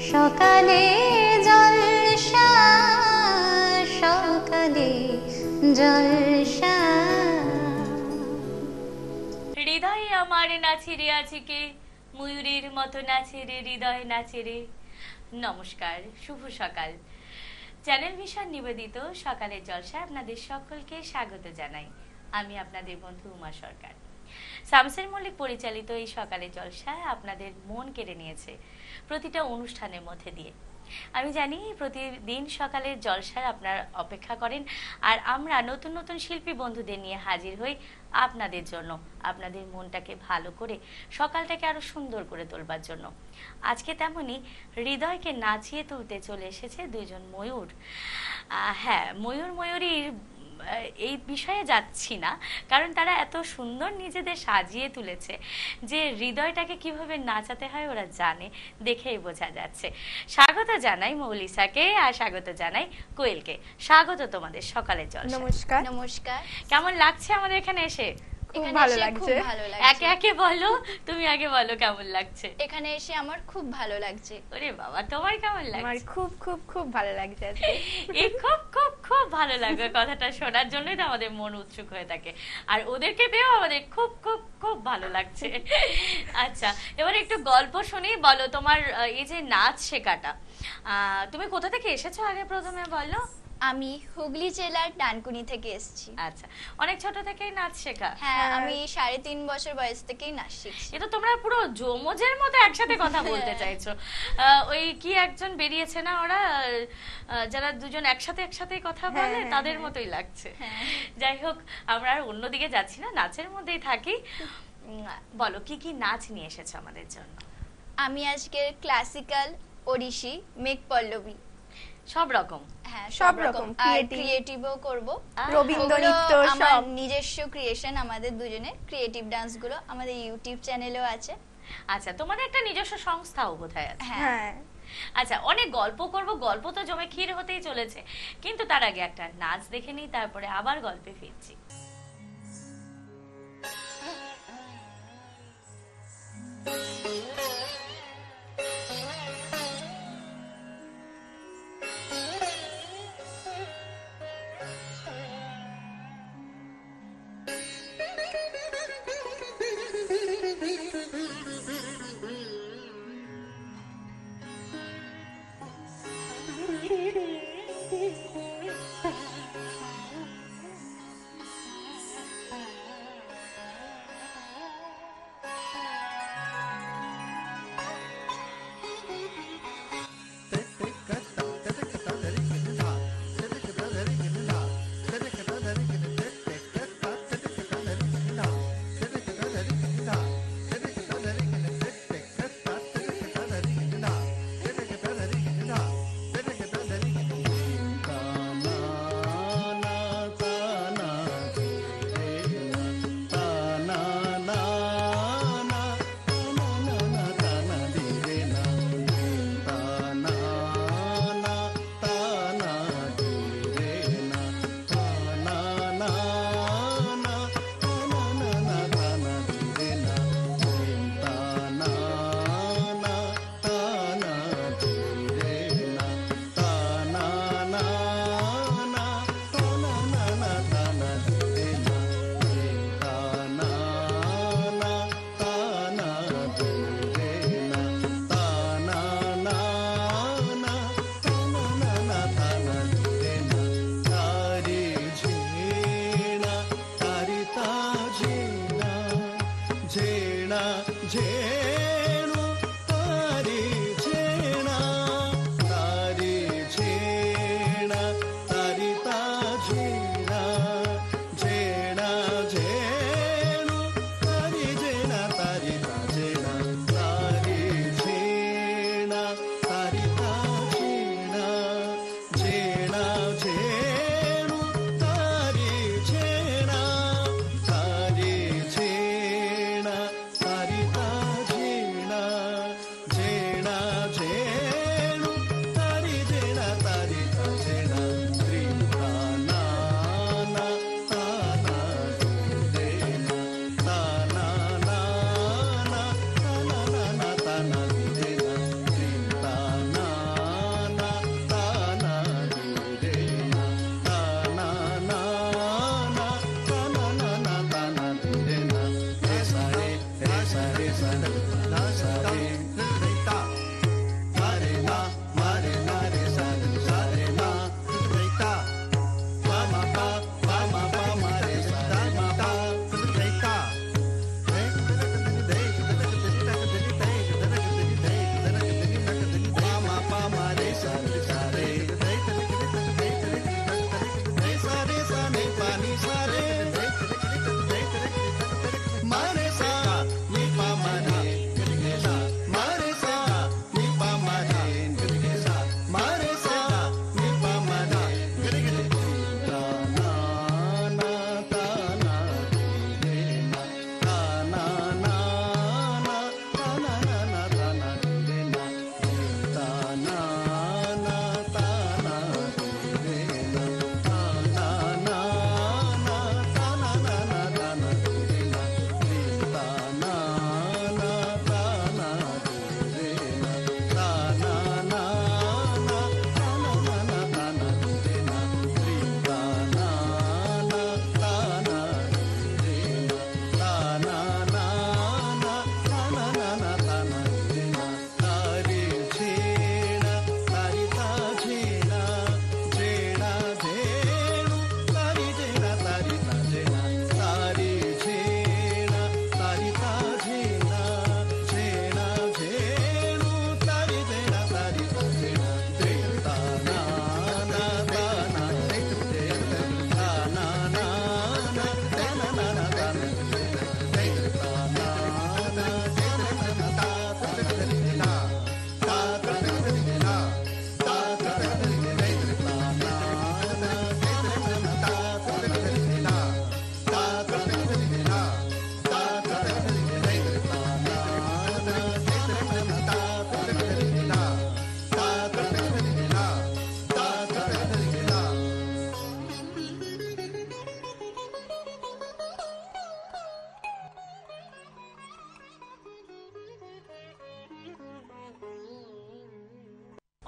সকালে জলসা, সকালে জলসা। হৃদয়ে আমার নাচে রে আজিকে, ময়ূরের মতো নাচে রে হৃদয় নাচে রে। নমস্কার, শুভ সকাল। চ্যানেল ভিশন নিবেদিত সকালের জলসায় আপনাদের সকলকে স্বাগত জানাই। আমি আপনাদের বন্ধু উমা সরকার। শামসের মল্লিক পরিচালিত এই সকালের জলসায় আপনাদের মন কেড়ে নিয়েছে প্রতিটা অনুষ্ঠানের মধ্যে দিয়ে। আমি জানি প্রতিদিন সকালের জলসায় আপনারা অপেক্ষা করেন, আর আমরা নতুন নতুন শিল্পী বন্ধুদের নিয়ে হাজির হই আপনাদের জন্য, আপনাদের মনটাকে ভালো করে সকালটাকে আরো সুন্দর করে তোলবার জন্য। আজকে তেমনি হৃদয়কে নাচিয়ে তুলতে চলে এসেছে দুইজন ময়ূর। হ্যাঁ, ময়ূরীর এই বিষয়ে যাচ্ছি না, কারণ তারা এত সুন্দর নিজেদের সাজিয়ে তুলেছে যে হৃদয়টাকে কিভাবে নাচাতে হয় ওরা জানে, দেখেই বোঝা যাচ্ছে। স্বাগত জানাই মৌলিসাকে আর স্বাগত জানাই কোয়েলকে। স্বাগত তোমাদের সকালের জলসায়। নমস্কার। নমস্কার। কেমন লাগছে আমাদের এখানে এসে? খুব এখানে ভালো এসে লাগছে। খুব ভালো লাগছে। একে একে বলো, তুমি আগে বলো কেমন লাগছে। এখানে এসে আমার খুব ভালো লাগছে। ওরে বাবা, তোমার কেমন আমার লাগছে? খুব খুব খুব ভালো লাগছে আজকে। এই খুব খুব খুব ভালো লাগে কথাটা শোনার জন্যই তো আমাদের মন উৎসুক হয়ে থাকে, আর ওদেরকে পেয়েও আমাদের খুব খুব খুব ভালো লাগছে। আচ্ছা, এবার একটু গল্প শুনি। বলো তোমার এই যে নাচ শেখাটা, তুমি কোথা থেকে এসেছো আগে প্রথমে বলো। আমি হুগলি জেলার ডানকুনি থেকে এসেছি। আচ্ছা, অনেক ছোট থেকেই নাচ শেখা? হ্যাঁ, আমি 3.5 বছর বয়স থেকেই নাচ শিখছি। এ তো তোমরা পুরো যমজের মতো একসাথে কথা বলতে চাইছো। ওই কি একজন বেরিয়েছে না, ওরা যারা দুজন একসাথে একসাথে কথা বলে তাদের মতোই লাগছে। যাই হোক, আমরা আর অন্যদিকে যাচ্ছি না, নাচের মধ্যেই থাকি। বলো কি কি নাচ নিয়ে এসেছো আমাদের জন্য? আমি আজকে ক্লাসিক্যাল, ওড়িশি, মেঘ পল্লবী, সব রকম? হ্যাঁ সব রকম, আর creative, ক্রিয়েটিভও করব। রবীন্দ্র ওগুলো নৃত্য আমার সব। নিজস্ব ক্রিয়েশন, আমাদের দুজনের ক্রিয়েটিভ ডান্স গুলো আমাদের ইউটিউব চ্যানেলেও আছে। আচ্ছা, তোমাদের একটা নিজস্ব সংস্থাও বোধহয় আছে? হ্যাঁ, আচ্ছা, অনেক গল্প করব, গল্প তো জমে ক্ষীর হতেই চলেছে, কিন্তু তার আগে একটা নাচ দেখে নিই, তারপরে আবার গল্পে ফিরছি।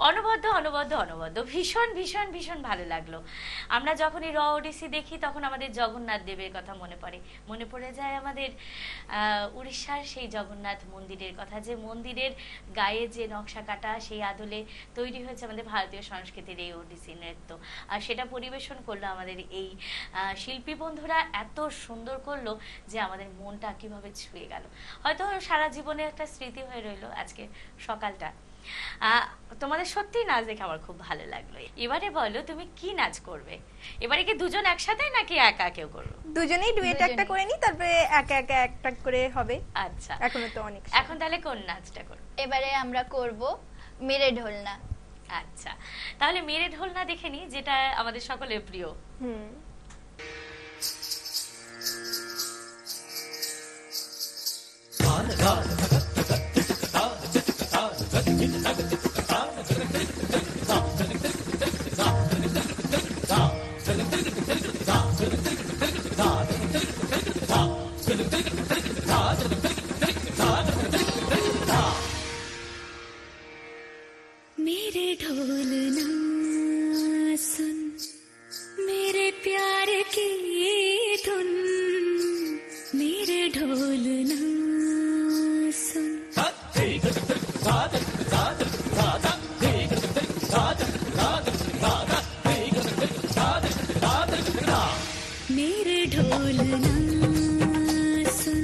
অনবদ্য অনবদ্য অনবদ্য ভীষণ ভীষণ ভীষণ ভালো লাগলো। আমরা যখনই র ওডিসি দেখি তখন আমাদের জগন্নাথ দেবের কথা মনে পড়ে যায় আমাদের উড়িষ্যার সেই জগন্নাথ মন্দিরের কথা, যে মন্দিরের গায়ে যে নকশা কাটা সেই আদলে তৈরি হয়েছে আমাদের ভারতীয় সংস্কৃতির এই ওডিসি নৃত্য। আর সেটা পরিবেশন করলো আমাদের এই শিল্পী বন্ধুরা, এত সুন্দর করলো যে আমাদের মনটা কিভাবে ছুঁয়ে গেল। হয়তো সারা জীবনে একটা স্মৃতি হয়ে রইলো আজকে সকালটা। তোমাদের সত্যি নাচ দেখে আমার খুব ভালো লাগলো। এবারে বলো তুমি কি নাচ করবে? এবারে কি দুজন একসাথে নাকি একা কেউ করবে? দুজনেই ডুয়েট একটা করে নি, তারপরে একা একা একটা করে হবে। আচ্ছা, এখনো তো অনেক। এখন তাহলে কোন নাচটা করবে? এবারে আমরা করব মেরে ঢোলনা। আচ্ছা, তাহলে মেরে ঢোলনা দেখে নি, যেটা আমাদের সকলের প্রিয়। मेरे ढोलना सुन, मेरे प्यार की धुन, मेरे ढोलना सुन। मेरे ढोलना सुन,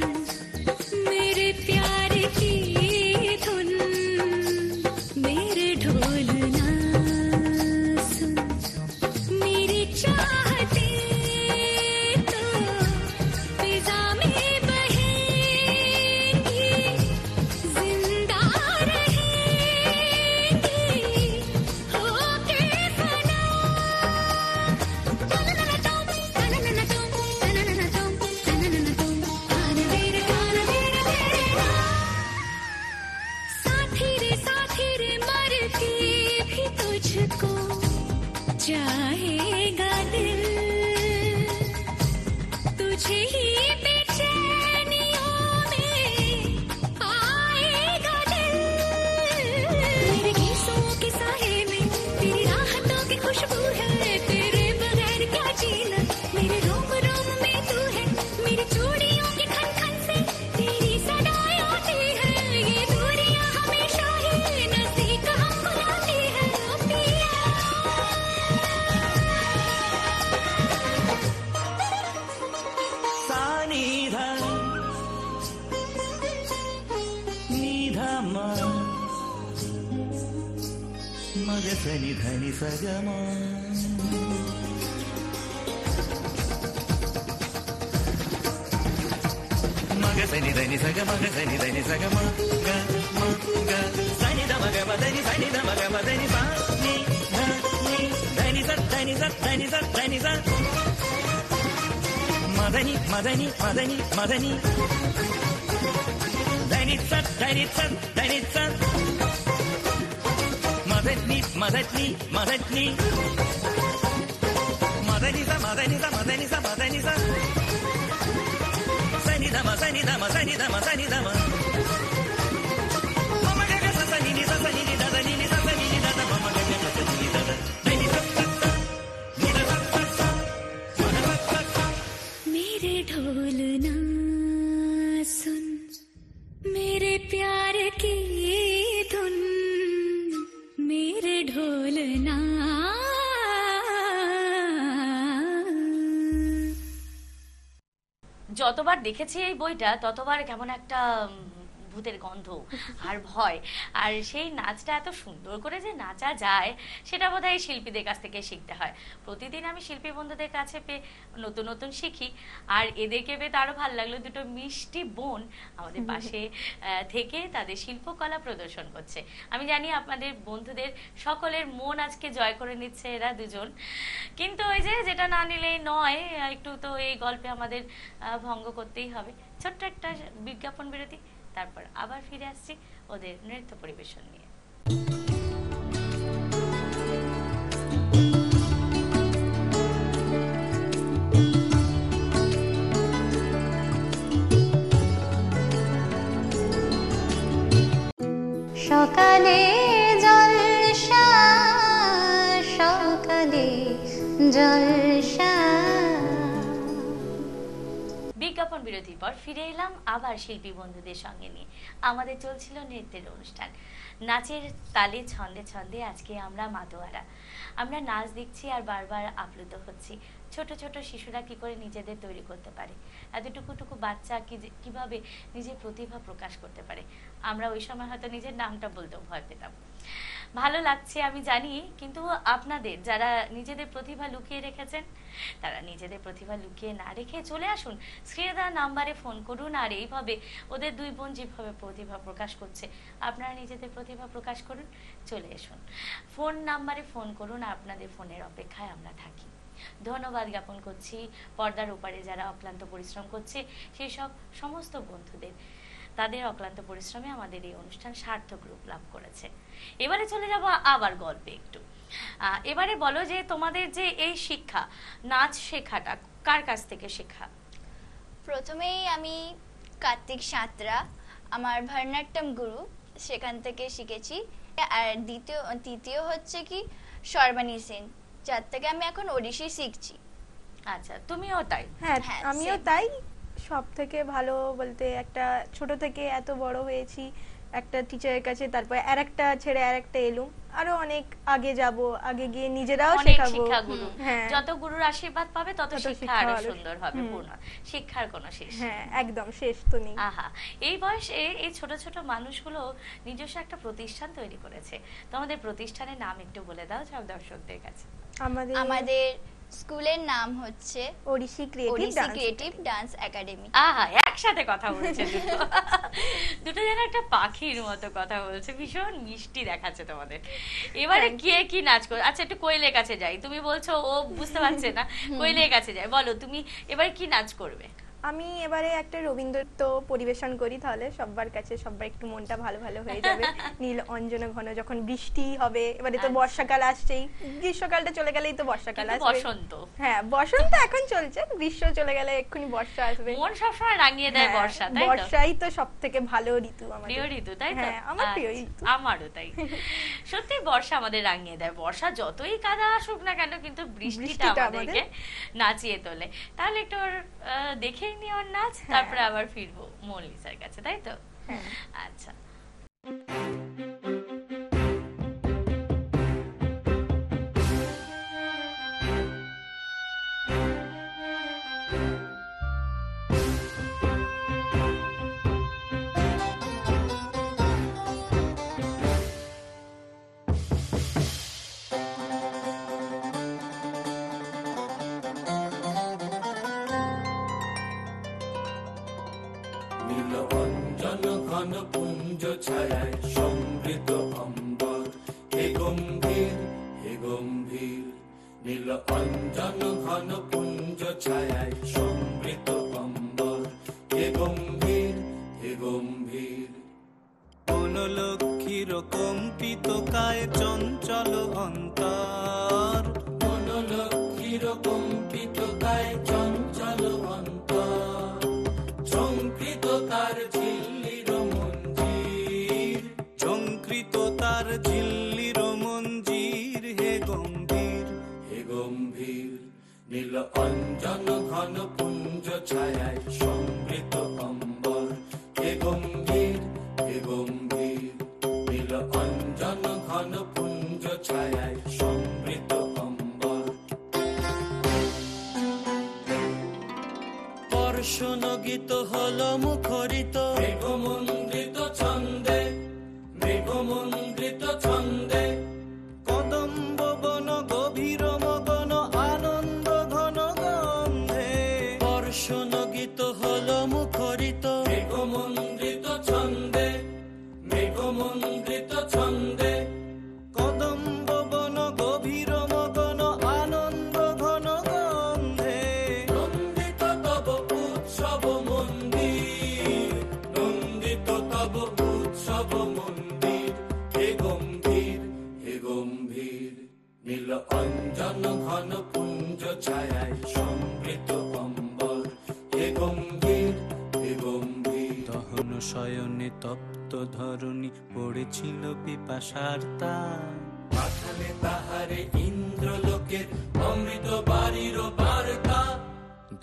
मेरे प्यार की धुन, मेरे ढोलना सुन, मेरी चाहते तो फिजा में बहेंगी, जिंदा रहेंगी होके फना। साथी रे मर के भी तुझको चाहेगा दिल, तुझे ही बेचैनियों में आएगा दिल। मेरे गीतों के साए में तेरी राहतों की खुशबू है, तेरे बगैर क्या जीना। मेरे रोम रोम में तू है, मेरी चूड़ियों की खन खन से तेरी सदाएं आती है। ये दूरियां हमेशा ही नजदीक हमको लाती है। ओ पिया सानिधा निधम मग सनि धनि सगम मग सनि धनि सग मग सनि धनि सगम ग म ग सनि ध मग मदनि सनि ध मग मदनि सा नि ध नि धनि स धनि स धनि स धनि स मदनि मदनि मदनि मदनि धनि स धनि स धनि स मदनि मदनि मदनि मदनि स मदनि स मदनि स मदनि स सनि ध म सनि ध म सनि ध म सनि ध म मम ग ग स सनि नि स सनि नि ध ध नि नि स सनि नि ध ध मम ग ग स सनि नि ध ध धनि स स स नि ध स स स म ध स स स। मेरे ढोलना सुन, मेरे प्यार की धुन, मेरे ढोलना। যতবার দেখেছি এই বইটা ততবার কেমন একটা ভূতের গন্ধ আর ভয়। আর সেই নাচটা এত সুন্দর করে যে নাচা যায় সেটা বোধহয় এই শিল্পীদের কাছ থেকে শিখতে হয়। প্রতিদিন আমি শিল্পী বন্ধুদের কাছে পেয়ে নতুন নতুন শিখি, আর এদেরকে পেয়ে তারও ভালো লাগলো। দুটো মিষ্টি বোন আমাদের পাশে থেকে তাদের শিল্পকলা প্রদর্শন করছে। আমি জানি আপনাদের বন্ধুদের সকলের মন আজকে জয় করে নিচ্ছে এরা দুজন, কিন্তু ওই যে যেটা না নিলেই নয়, একটু তো এই গল্পে আমাদের ভঙ্গ করতেই হবে। ছোট্ট একটা বিজ্ঞাপন বিরতি, তারপর আবার ফিরে আসছি ওদের নৃত্য পরিবেশন নিয়ে। সকালে জলসা জলসা। বিজ্ঞাপন বিরতির পর ফিরে এলাম আবার শিল্পী বন্ধুদের সঙ্গে নিয়ে। আমাদের চলছিল নৃত্যের অনুষ্ঠান, নাচের তালে ছন্দে ছন্দে। আজকে আমরা মাতোয়ারা, আমরা নাচ দেখছি আর বারবার আপ্লুত হচ্ছি। ছোট ছোট শিশুরা কি করে নিজেদের তৈরি করতে পারে, এতটুকু বাচ্চা কিভাবে নিজের প্রতিভা প্রকাশ করতে পারে। আমরা ওই সময় হয়তো নিজের নামটা বলতেও ভয় পেতাম। ভালো লাগছে আমি জানি, কিন্তু আপনাদের যারা নিজেদের প্রতিভা লুকিয়ে রেখেছেন, তারা নিজেদের প্রতিভা লুকিয়ে না রেখে চলে আসুন, স্ক্রিনে দেওয়া নাম্বারে ফোন করুন। আর এইভাবে ওদের দুই বোন যেভাবে প্রতিভা প্রকাশ করছে, আপনারা নিজেদের প্রতিভা প্রকাশ করুন, চলে আসুন। ফোন নাম্বারে ফোন করুন, আপনাদের ফোনের অপেক্ষায় আমরা থাকি। ধন্যবাদ জ্ঞাপন করছি পর্দার ওপারে যারা অক্লান্ত পরিশ্রম করছে, সেই সব সমস্ত বন্ধুদের। তাদের অক্লান্ত পরিশ্রমে আমাদের এই অনুষ্ঠান সার্থক রূপ লাভ করেছে। এবারে চলে যাব আবার গল্পে একটু। এবারে বলো যে তোমাদের যে এই শিক্ষা, নাচ শেখাটা কার কাছ থেকে শেখা? প্রথমেই আমি কার্তিক সাঁতরা, আমার ভারনাট্যম গুরু, সেখান থেকে শিখেছি। আর তৃতীয় হচ্ছে কি সর্বাণী সেন, যার থেকে আমি এখন ওড়িশি শিখছি। আচ্ছা, তুমিও তাই? হ্যাঁ, হ্যাঁ, আমিও same. তাই। সব থেকে ভালো বলতে, একটা ছোট থেকে এত বড় হয়েছি একটা টিচারের কাছে, তারপর আরেকটা ছেড়ে আরেকটা এলুম, আরো অনেক আগে যাব, আগে গিয়ে নিজেরাও অনেক শেখাবো। শিক্ষাগুরু, হ্যাঁ, যত গুরুর আশীর্বাদ পাবে তত তত শিক্ষা শিক্ষা আরো আরো সুন্দর হবে, পূর্ণ। শিক্ষার কোনো শেষ নেই। হ্যাঁ, একদম শেষ তো নেই। আহা, এই বয়সে এই ছোট ছোট মানুষগুলো নিজস্ব একটা প্রতিষ্ঠান তৈরি করেছে। তোমাদের প্রতিষ্ঠানের নাম একটু বলে দাও সব দর্শকদের কাছে। আমাদের স্কুলের নাম হচ্ছে ওড়িশি ক্রিয়েটিভ ডান্স একাডেমি। আহা, একসাথে কথা বলছে দুটো। দুটো যেন একটা পাখির মতো কথা বলছে, ভীষণ মিষ্টি দেখাচ্ছে তোমাদের। এবারে কে কি নাচ করো? আচ্ছা, একটু কোয়েলের কাছে যাই। তুমি বলছো ও বুঝতে পারছে না, কোয়েলের কাছে যাই। বলো তুমি এবারে কি নাচ করবে? আমি এবারে একটা রবীন্দ্রনৃত্য পরিবেশন করি, তাহলে সবার কাছে সবার একটু মনটা ভালো ভালো হয়ে যাবে। নীল অঞ্জন ঘন, যখন বৃষ্টি হবে, এবারে তো আচ্ছা। বর্ষাকাল আসছেই, গ্রীষ্মকালটা চলে গেলেই তো বর্ষাকাল কিন্তু আসবে। বসন্ত। হ্যাঁ, বসন্ত এখন চলছে, গ্রীষ্ম চলে গেলে এক্ষুনি বর্ষা আসবে। মন সবসময় রাঙিয়ে দেয় হ্যাঁ, বর্ষা, তাই তো? বর্ষাই তো সব থেকে ভালো ঋতু আমাদের। প্রিয় ঋতু, তাই তো? হ্যাঁ, আমার প্রিয় আচ্ছা, ঋতু। আমারও তাই। সত্যি বর্ষা আমাদের রাঙিয়ে দেয়। বর্ষা যতই কাদা আসুক না কেন, কিন্তু বৃষ্টিটা বৃষ্টিটা আমাদেরকে নাচিয়ে তোলে। তাহলে একটু ওর দেখেই নি ওর নাচ, তারপরে আবার ফিরবো মল্লিসার কাছে, তাই তো? হ্যাঁ। আচ্ছা। নীল অঞ্জন ঘন পুঞ্জ ছায়ায় সমৃদ্ধ অম্বর, হে গম্ভীর হে গম্ভীর। নীল অঞ্জন ঘন পুঞ্জ ছায়ায় সমৃদ্ধ অম্বর, হে গম্ভীর হে গম্ভীর। কোন লক্ষ্মীর কম্পিত কায় চঞ্চল অন্তর, কোন লক্ষ্মীর কম্পিত কায় চঞ্চল অন্তর। ঝঙ্কৃত তার ঝিল্লির মঞ্জির, ঝঙ্কৃত তার ঝিল্লির মঞ্জির, হে গম্ভীর হে গম্ভীর। নীল অঞ্জন ঘন পুঞ্জ ছায়ায় সমৃদ্ধ অম্বর, হে গম্ভীর হে গম্ভীর। নীল অঞ্জন ঘন পুঞ্জ ছায়ায় সমৃদ্ধ অম্বর। বর্ষণগীত হল মুখরিত মেঘমন্দ্রিত ছন্দে, মেঘমন্দ্রিত ছন্দে। কদম্ব বন গভীর মগন আনন্দ ঘন গন্ধে। বর্ষণগীত হল মুখরিত মেঘমন্দ্রিত ছন্দে, মেঘমন্দ্রিত ছন্দে। কদম্ব বন গভীর মগন আনন্দ ঘন গন্ধে। নন্দিত তব উৎসব মন্দির, নন্দিত তব উৎসব মন্দির, হে গম্ভীর হে গম্ভীর। নীল অঞ্জন ঘন পুঞ্জ ছায়ায় সমৃদ্ধ অম্বর, হে গম্ভীর হে গম্ভীর। দহন শয়নে তপ্ত ধরণী পড়েছিল পিপাসার তার, পাঠালে তাহারে ইন্দ্রলোকের অমৃত বাড়ির বার্তা।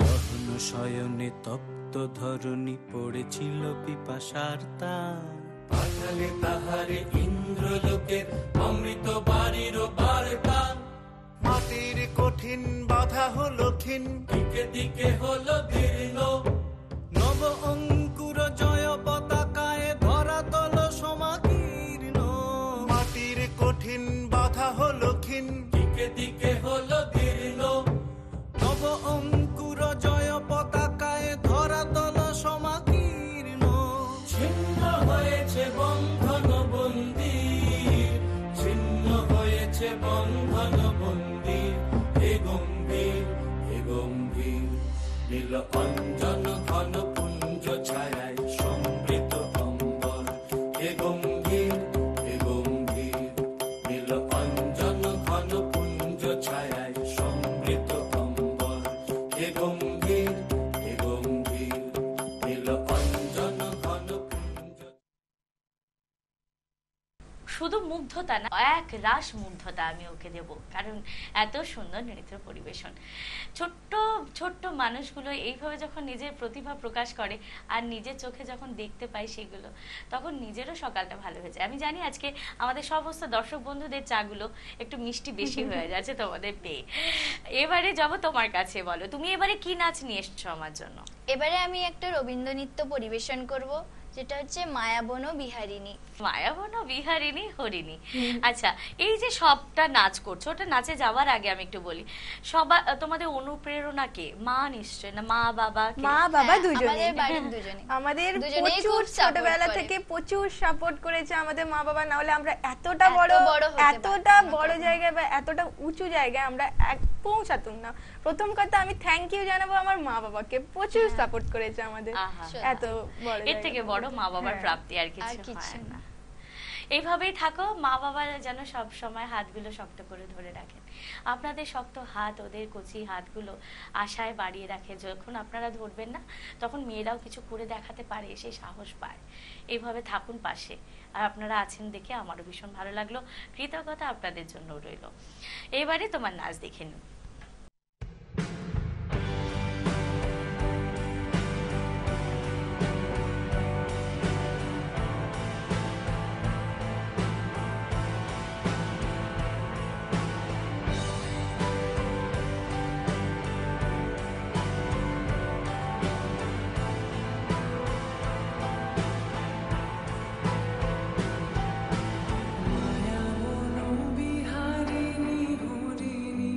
গহন শয়নে তপ্ত ধরণী পড়েছিল পিপাসার তার। পাঠালে তাহারে ইন্দ্রলোকের অমৃত বাড়ির বার্তা। মাটির কঠিন বাধা হলো ক্ষীণ, দিকে দিকে হলো দীর্ণ। নব অঙ্কুর জয় পতাকায় ধরাতল সমাকীর্ণ। মাটির কঠিন বাধা হলো ক্ষীণ, দিকে দিকে হলো দীর্ণ। নব অঙ্কুর জয় পতাকায় ধরাতল সমাকীর্ণ। ছিন্ন হয়েছে বন্ধন বন্দির, ছিন্ন হয়েছে বন্ধন বন্দির। হে গম্ভীর, হে গম্ভীর, নীল অঞ্জন ঘন পুঞ্জ ছায়ায় সমৃত অম্বর। হে গম্ভীর, হে গম্ভীর, নীল অঞ্জন ঘন পুঞ্জ ছায়ায় সমৃত অম্বর। হে গম্ভীর, হে গম্ভীর, নীল অঞ্জন ঘন পুঞ্জ। শুধু মুগ্ধতা না, এক রাস মুগ্ধতা আমি ওকে দেব, কারণ এত সুন্দর নৃত্য পরিবেশন। ছোট্ট ছোট্ট মানুষগুলো এইভাবে যখন নিজের প্রতিভা প্রকাশ করে আর নিজের চোখে যখন দেখতে পাই সেগুলো, তখন নিজেরও সকালটা ভালো হয়ে যায়। আমি জানি আজকে আমাদের সমস্ত দর্শক বন্ধুদের চাগুলো একটু মিষ্টি বেশি হয়ে যাচ্ছে তোমাদের পেয়ে। এবারে যাব তোমার কাছে, বলো তুমি এবারে কি নাচ নিয়ে এসছো আমার জন্য? এবারে আমি একটা রবীন্দ্র নৃত্য পরিবেশন করব, যেটা হচ্ছে মায়াবন বিহারিণী। মায়াবন বিহারিণী হরিণী। আচ্ছা, এই যে সবটা নাচ করছো, ওটা নাচে যাওয়ার আগে আমি একটু বলি, সবার তোমাদের অনুপ্রেরণা কে? মা নিশ্চয়, না মা বাবা? মা বাবা হ্যাঁ, দুজনেই। আমাদের বাড়ির দুজনে। আমাদের দুজনেই প্রচুর খুব support ছোটবেলা করে। থেকে প্রচুর সাপোর্ট করেছে আমাদের মা বাবা, না হলে আমরা এতটা বড় হতে এতটা পারতাম না বড় কখনো। জায়গায় বা এতটা উঁচু জায়গায় আমরা পৌঁছাতাম না। প্রথম কথা আমি থ্যাংক ইউ জানাবো আমার মা বাবাকে, প্রচুর সাপোর্ট করেছে আমাদের আহা। এত বড় এর থেকে জায়গায় বড় মা বাবার হ্যাঁ। প্রাপ্তি আর কিছু কিছু হয় না। না। এইভাবেই থাকো, মা বাবা যেন সব সময় হাতগুলো শক্ত করে ধরে রাখেন। আপনাদের শক্ত হাত ওদের কচি হাতগুলো আশায় বাড়িয়ে রাখে। যখন আপনারা ধরবেন না, তখন মেয়েরাও কিছু করে দেখাতে পারে, সেই সাহস পায়। এইভাবে থাকুন পাশে। আর আপনারা আছেন দেখে আমারও ভীষণ ভালো লাগলো। কৃতজ্ঞতা আপনাদের জন্য রইল। এবারে তোমার নাচ দেখে নিন। বিহারিণী হরিণী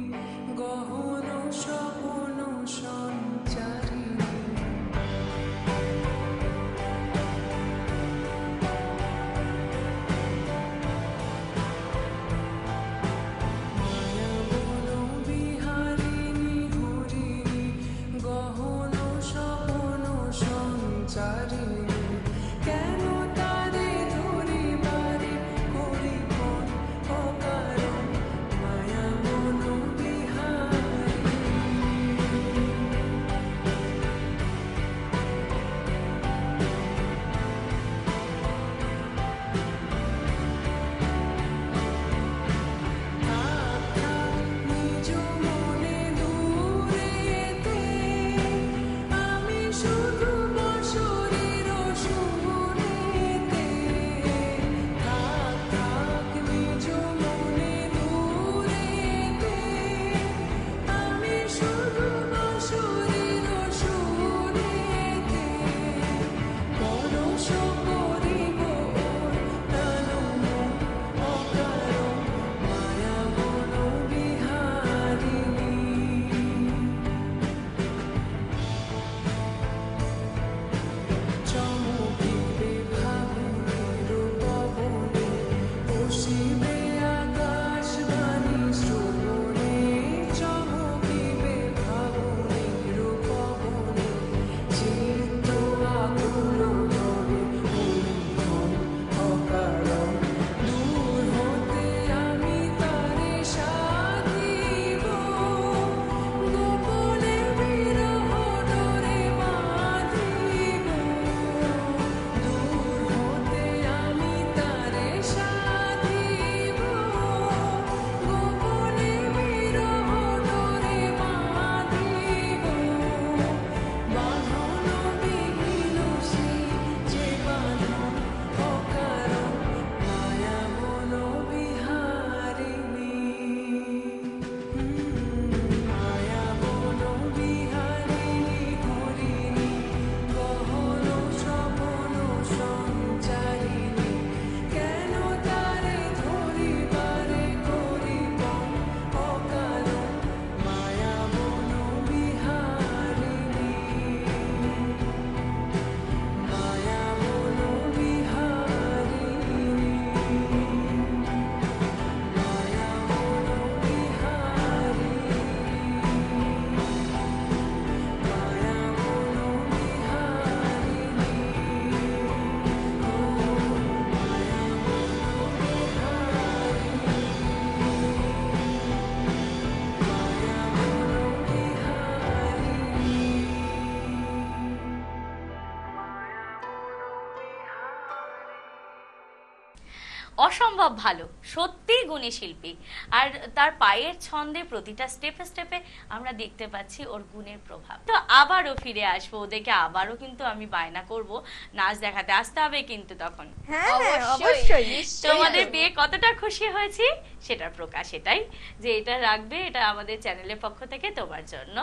অসম্ভব ভালো, সত্যি গুণী শিল্পী। আর তার পায়ের ছন্দে প্রতিটা স্টেপে স্টেপে আমরা দেখতে পাচ্ছি ওর গুণের প্রভাব। তো আবারও ফিরে আসবো, ওদেরকে আবারও কিন্তু আমি বায়না করব নাচ দেখাতে আসতে হবে কিন্তু তখন। হ্যাঁ অবশ্যই, অবশ্যই। নিশ্চয়ই। তোমাদের পেয়ে কতটা খুশি হয়েছি সেটার প্রকাশ এটাই, যে এটা রাখবে, এটা আমাদের চ্যানেলের পক্ষ থেকে তোমার জন্য,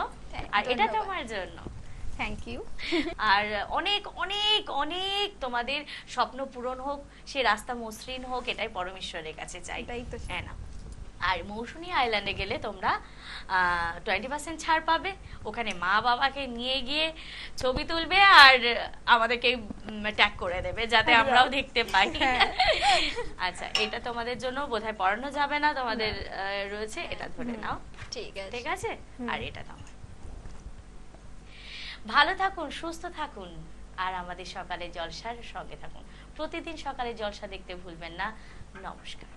আর এটা ধন্যবাদ। তোমার জন্য। Thank you. আর অনেক অনেক অনেক তোমাদের স্বপ্ন পূরণ হোক, সে রাস্তা মসৃণ হোক, এটাই পরমেশ্বরের কাছে চাই। এটাই তো। হ্যাঁ না, আর মৌসুমী আইল্যান্ডে গেলে তোমরা 20% ছাড় পাবে। ওখানে মা বাবাকে নিয়ে গিয়ে ছবি তুলবে আর আমাদেরকে ট্যাগ করে দেবে যাতে আমরাও দেখতে পাই। হ্যাঁ। আচ্ছা, এটা তোমাদের জন্য বোধহয় পড়ানো যাবে না, তোমাদের রয়েছে, এটা ধরে নাও। ঠিক আছে। ঠিক আছে, আর এটা তোমার। ভালো থাকুন, সুস্থ থাকুন, আর আমাদের সকালে জলসার সঙ্গে থাকুন। প্রতিদিন সকালে জলসা দেখতে ভুলবেন না। নমস্কার।